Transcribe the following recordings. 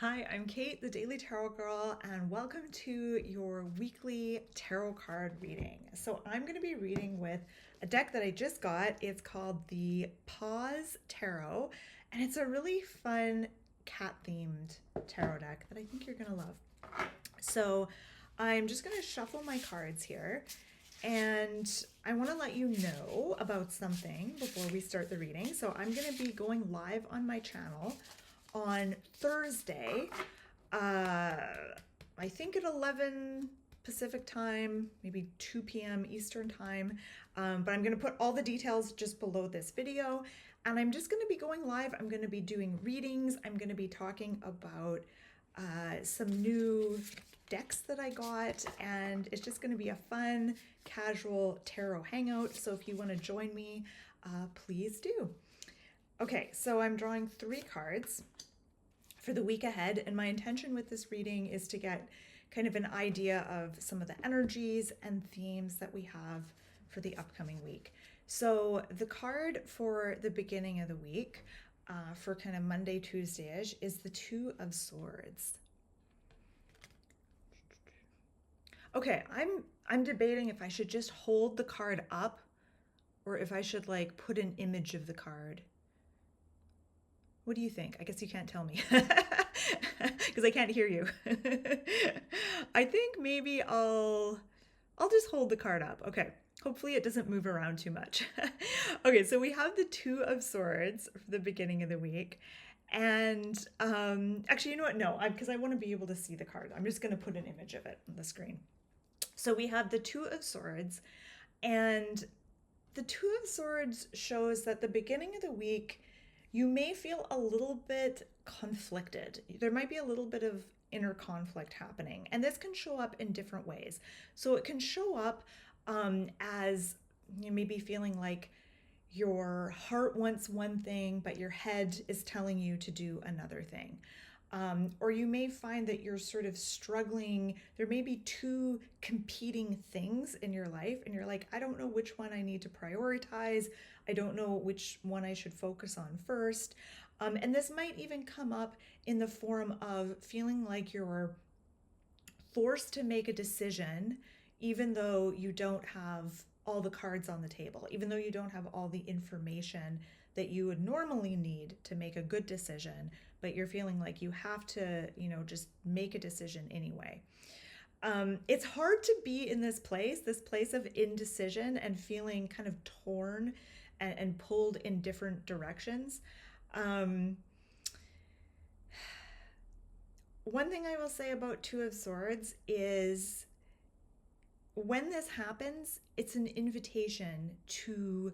Hi, I'm Kate, the Daily Tarot Girl, and welcome to your weekly tarot card reading. So, I'm going to be reading with a deck that I just got. It's called the Paws Tarot, and it's a really fun cat themed tarot deck that I think you're going to love. So, I'm just going to shuffle my cards here, and I want to let you know about something before we start the reading. So, I'm going to be going live on my channel on Thursday, uh, I think at 11 Pacific time, maybe 2 p.m. Eastern time. But I'm going to put all the details just below this video. And I'm just going to be going live. I'm going to be doing readings. I'm going to be talking about some new decks that I got. And it's just going to be a fun, casual tarot hangout. So if you want to join me, please do. Okay, so I'm drawing 3 cards for the week ahead, and my intention with this reading is to get kind of an idea of some of the energies and themes that we have for the upcoming week. So the card for the beginning of the week, for kind of Monday, Tuesday-ish, is the Two of Swords. Okay, I'm debating if I should just hold the card up or if I should like put an image of the card. What do you think? I guess you can't tell me because I can't hear you. I think maybe I'll just hold the card up. Okay. Hopefully it doesn't move around too much. Okay, so we have the Two of Swords for the beginning of the week. And actually, you know what? No, because I want to be able to see the card. I'm just going to put an image of it on the screen. So we have the Two of Swords, and the Two of Swords shows that the beginning of the week, you may feel a little bit conflicted. There might be a little bit of inner conflict happening, and this can show up in different ways. So it can show up as you may be feeling like your heart wants one thing, but your head is telling you to do another thing. Or you may find that you're sort of struggling. There may be 2 competing things in your life, and you're like, I don't know which one I need to prioritize. I don't know which one I should focus on first. And this might even come up in the form of feeling like you're forced to make a decision, even though you don't have all the cards on the table, even though you don't have all the information that you would normally need to make a good decision, but you're feeling like you have to, just make a decision anyway. It's hard to be in this place of indecision and feeling kind of torn and pulled in different directions. One thing I will say about Two of Swords is when this happens, it's an invitation to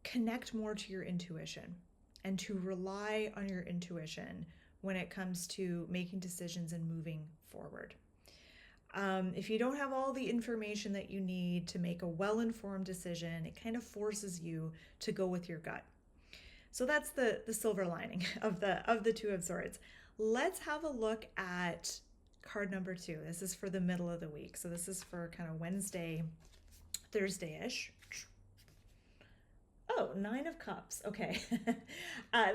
connect more to your intuition and to rely on your intuition when it comes to making decisions and moving forward. If you don't have all the information that you need to make a well-informed decision, it kind of forces you to go with your gut. So that's the silver lining of the Two of Swords. Let's have a look at card number 2. This is for the middle of the week. So this is for kind of Wednesday, Thursday-ish. Oh, 9 of Cups. Okay.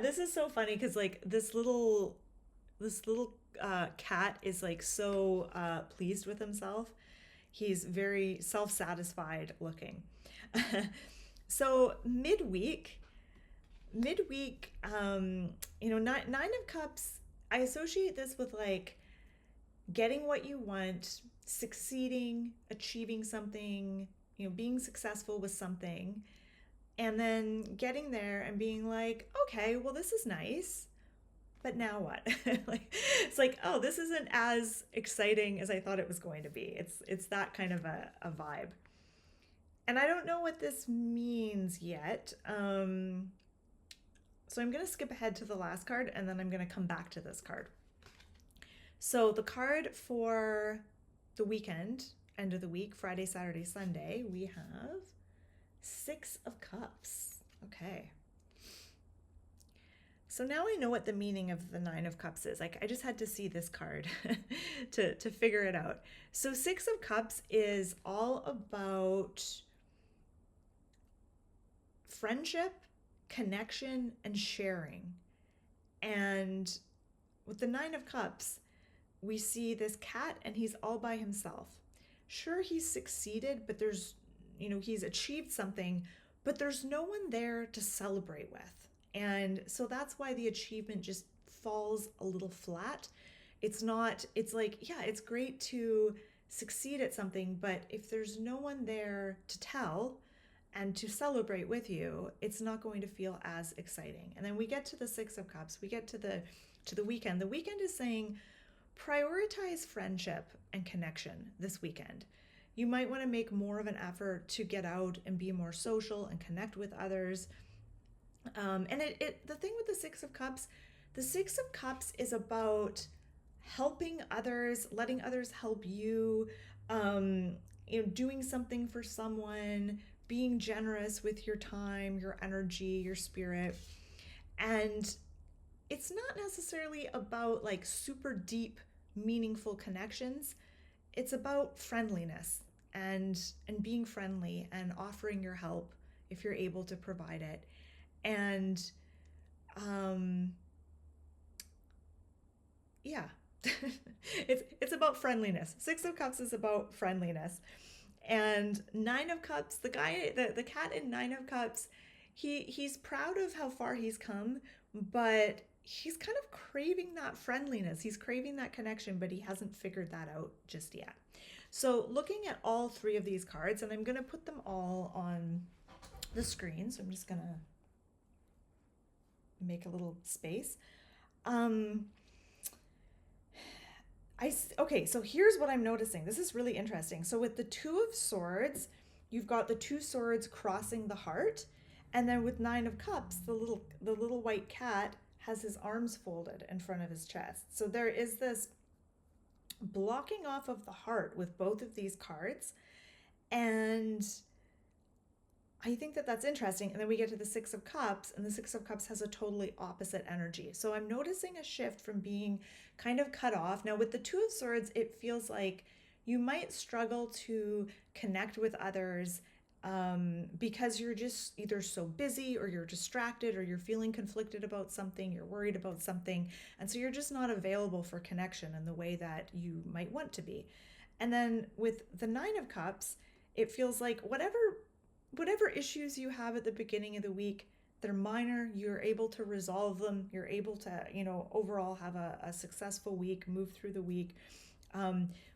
This is so funny because like this little cat is like so pleased with himself. He's very self-satisfied looking. So midweek, nine of Cups, I associate this with like getting what you want, succeeding, achieving something, being successful with something, and then getting there and being like, okay, well, this is nice, but now what? It's like, oh, this isn't as exciting as I thought it was going to be. It's that kind of a vibe. And I don't know what this means yet. So I'm going to skip ahead to the last card, and then I'm going to come back to this card. So the card for the weekend, end of the week, Friday, Saturday, Sunday, we have 6 of Cups. Okay. So now I know what the meaning of the 9 of Cups is. Like I just had to see this card to figure it out. So 6 of Cups is all about friendship, connection, and sharing. And with the Nine of Cups, we see this cat and he's all by himself. Sure, he's succeeded, but he's achieved something, but there's no one there to celebrate with. And so that's why the achievement just falls a little flat. It's not, it's like, yeah, it's great to succeed at something, but if there's no one there to tell and to celebrate with you, it's not going to feel as exciting. And then we get to the Six of Cups, we get to the weekend. The weekend is saying prioritize friendship and connection this weekend. You might want to make more of an effort to get out and be more social and connect with others. And the thing with the Six of Cups is about helping others, letting others help you, doing something for someone, being generous with your time, your energy, your spirit. And it's not necessarily about like super deep, meaningful connections. It's about friendliness and being friendly and offering your help if you're able to provide it. And yeah, it's about friendliness. Six of Cups is about friendliness. And Nine of Cups, the cat in Nine of Cups, he's proud of how far he's come, but he's kind of craving that friendliness. He's craving that connection, but he hasn't figured that out just yet. So looking at all three of these cards, and I'm going to put them all on the screen. So I'm just going to make a little space. Okay, so here's what I'm noticing. This is really interesting. So with the Two of Swords, you've got the two swords crossing the heart, and then with Nine of Cups, the little white cat has his arms folded in front of his chest. So there is this blocking off of the heart with both of these cards, and I think that that's interesting. And then we get to the Six of Cups, and the Six of Cups has a totally opposite energy. So I'm noticing a shift from being kind of cut off. Now with the Two of Swords, it feels like you might struggle to connect with others because you're just either so busy or you're distracted or you're feeling conflicted about something, you're worried about something, and so you're just not available for connection in the way that you might want to be. And then with the Nine of Cups, it feels like whatever issues you have at the beginning of the week, they're minor, you're able to resolve them, you're able to, overall have a successful week, move through the week.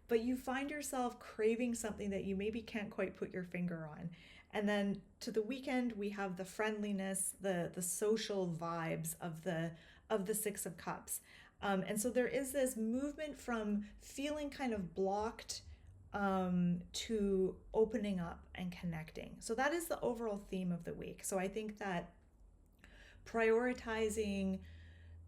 But you find yourself craving something that you maybe can't quite put your finger on. And then to the weekend, we have the friendliness, the social vibes of the Six of Cups. And so there is this movement from feeling kind of blocked to opening up and connecting. So that is the overall theme of the week. So I think that prioritizing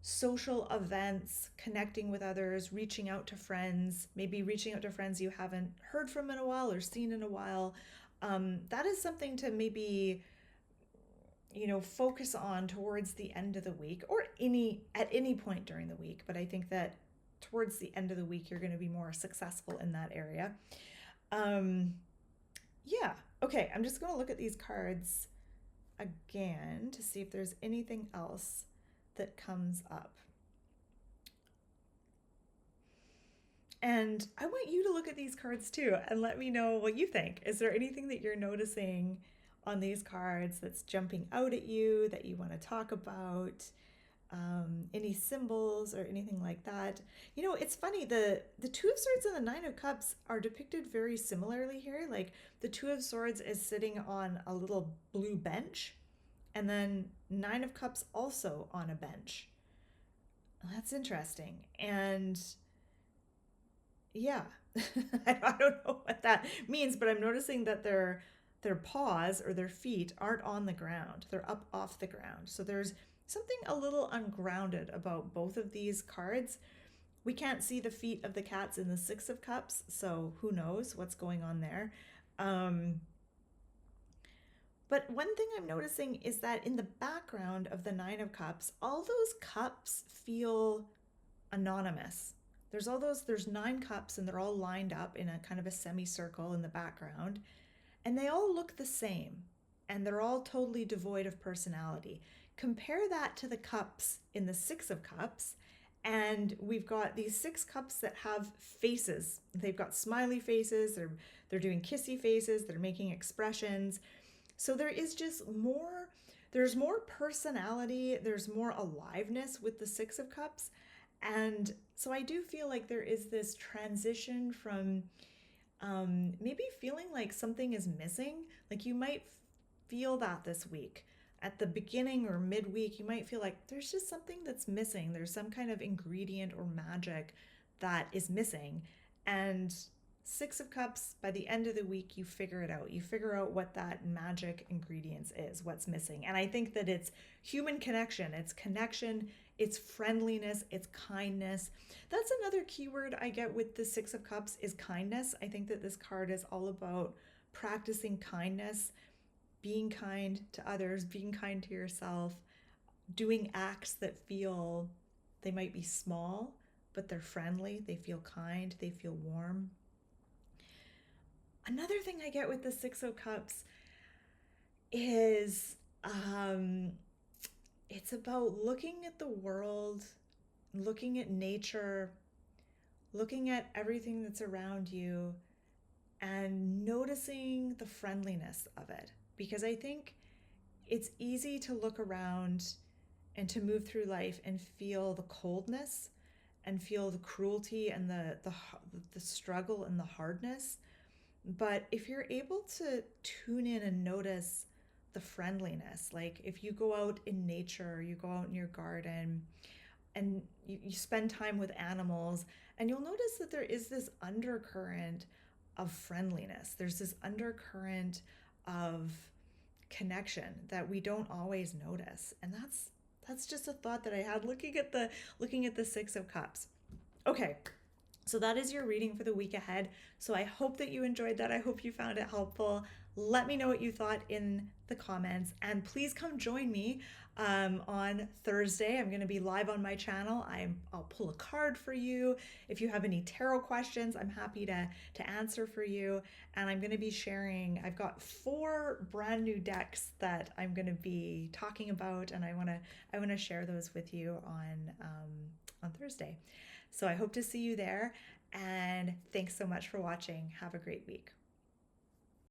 social events, connecting with others, reaching out to friends, maybe reaching out to friends you haven't heard from in a while or seen in a while, that is something to maybe focus on towards the end of the week or at any point during the week. But I think that towards the end of the week you're going to be more successful in that area. Yeah, okay, I'm just going to look at these cards again to see if there's anything else that comes up. And I want you to look at these cards too and let me know what you think. Is there anything that you're noticing on these cards that's jumping out at you that you want to talk about? Any symbols or anything like that? It's funny, the Two of Swords and the Nine of Cups are depicted very similarly here. Like the Two of Swords is sitting on a little blue bench, and then Nine of Cups also on a bench. That's interesting. And yeah, I don't know what that means, but I'm noticing that their paws or their feet aren't on the ground. They're up off the ground. So there's something a little ungrounded about both of these cards. We can't see the feet of the cats in the Six of Cups, so who knows what's going on there. But one thing I'm noticing is that in the background of the Nine of Cups, all those cups feel anonymous. There's 9 cups and they're all lined up in a kind of a semicircle in the background, and they all look the same and they're all totally devoid of personality. Compare that to the cups in the Six of Cups, And we've got these 6 cups that have faces. They've got smiley faces, they're doing kissy faces, they're making expressions. So there is just more, there's more personality, there's more aliveness with the 6 of Cups. And so I do feel like there is this transition from maybe feeling like something is missing. Like you might feel that this week. At the beginning or midweek, you might feel like there's just something that's missing. There's some kind of ingredient or magic that is missing. And 6 of Cups, by the end of the week, you figure it out. You figure out what that magic ingredients is, what's missing. And I think that it's human connection, it's friendliness, it's kindness. That's another keyword I get with the 6 of Cups is kindness. I think that this card is all about practicing kindness, being kind to others, being kind to yourself, doing acts that feel they might be small, but they're friendly, they feel kind, they feel warm. Another thing I get with the 6 of Cups is it's about looking at the world, looking at nature, looking at everything that's around you, and noticing the friendliness of it. Because I think it's easy to look around and to move through life and feel the coldness and feel the cruelty and the struggle and the hardness. But if you're able to tune in and notice the friendliness, like if you go out in nature, you go out in your garden and you spend time with animals, and you'll notice that there is this undercurrent of friendliness. There's this undercurrent of connection that we don't always notice. And that's just a thought that I had looking at the 6 of Cups. Okay, so that is your reading for the week ahead. So I hope that you enjoyed that. I hope you found it helpful. Let me know what you thought in the comments, and please come join me on Thursday. I'm going to be live on my channel. I'll pull a card for you. If you have any tarot questions, I'm happy to answer for you. And I'm going to be sharing, I've got 4 brand new decks that I'm going to be talking about, and I want to share those with you on Thursday. So I hope to see you there, and thanks so much for watching. Have a great week.